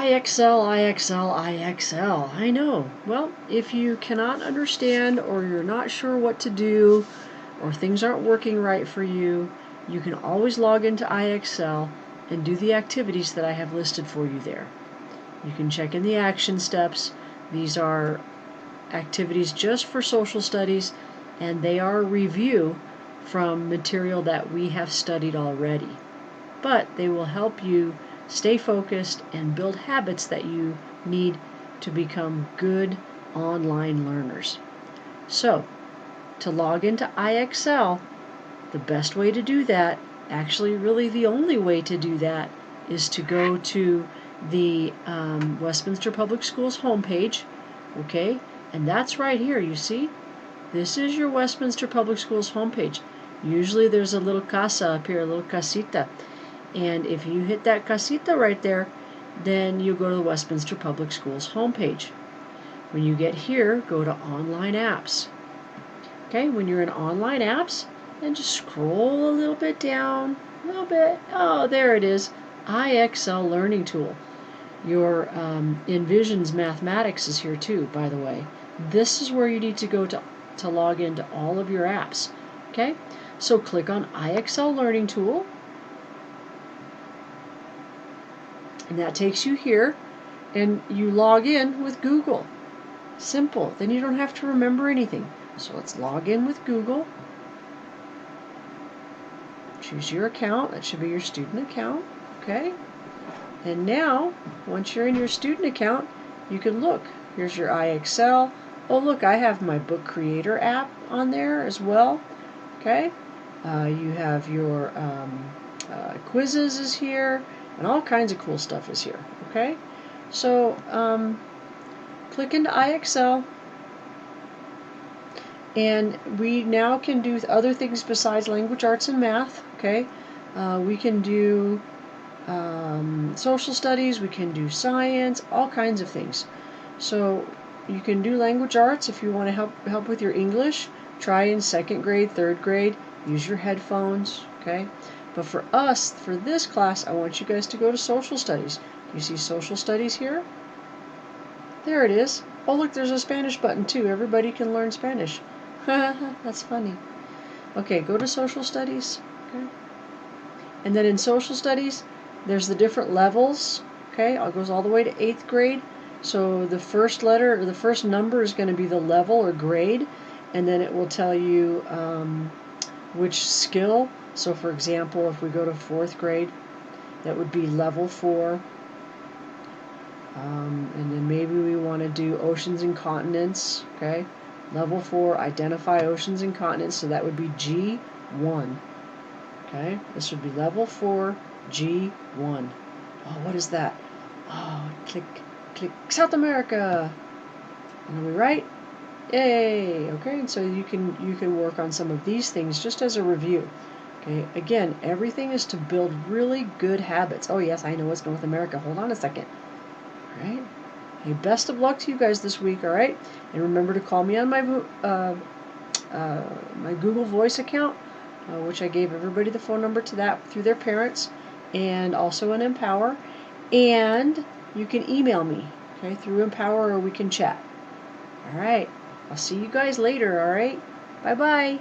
IXL, IXL, IXL. I know. Well, if you cannot understand or you're not sure what to do or things aren't working right for you, you can always log into IXL and do the activities that I have listed for you there. You can check in the action steps. These are activities just for social studies, and they are a review from material that we have studied already. But they will help you stay focused and build habits that you need to become good online learners. So, to log into IXL, the best way to do that, actually really the only way to do that, is to go to the Westminster Public Schools homepage, okay? And that's right here, you see? This is your Westminster Public Schools homepage. Usually there's a little casa up here, a little casita. And if you hit that casita right there, then you go to the Westminster Public Schools homepage. When you get here, go to Online Apps. Okay, when you're in Online Apps, then just scroll a little bit down, a little bit. Oh, there it is, IXL Learning Tool. Your Envisions Mathematics is here too, by the way. This is where you need to go to log into all of your apps. Okay, so click on IXL Learning Tool. And that takes you here, and you log in with Google. Simple. Then you don't have to remember anything. So let's log in with Google. Choose your account. That should be your student account. Okay. And now, once you're in your student account, you can look. Here's your IXL. Oh, look, I have my Book Creator app on there as well. Okay. You have your quizzes is here, and all kinds of cool stuff is here. Okay. So click into IXL, and we now can do other things besides language arts and math. Okay. We can do social studies, we can do science, all kinds of things. So you can do language arts if you want to help with your English. Try in 2nd grade, 3rd grade. Use your headphones, okay? But for us, for this class, I want you guys to go to social studies. You see social studies here? There it is. Oh, look, there's a Spanish button too. Everybody can learn Spanish. That's funny. Okay, go to social studies. Okay. And then in social studies, there's the different levels. Okay, it goes all the way to 8th grade. So the first letter or the first number is going to be the level or grade, and then it will tell you which skill. So for example, if we go to 4th grade, that would be level 4. And then maybe we want to do oceans and continents. Okay, level 4, identify oceans and continents. So that would be G1. Okay, this would be level 4, G1. Oh, what is that? Oh, click, South America. And are we right? Yay! Okay, and so you can work on some of these things just as a review. Okay, again, everything is to build really good habits. Oh yes, I know it's North America. Hold on a second. All right. Hey, best of luck to you guys this week. All right, and remember to call me on my my Google Voice account, which I gave everybody the phone number to that through their parents, and also in Empower. And you can email me, okay, through Empower, or we can chat. All right. I'll see you guys later, all right? Bye-bye.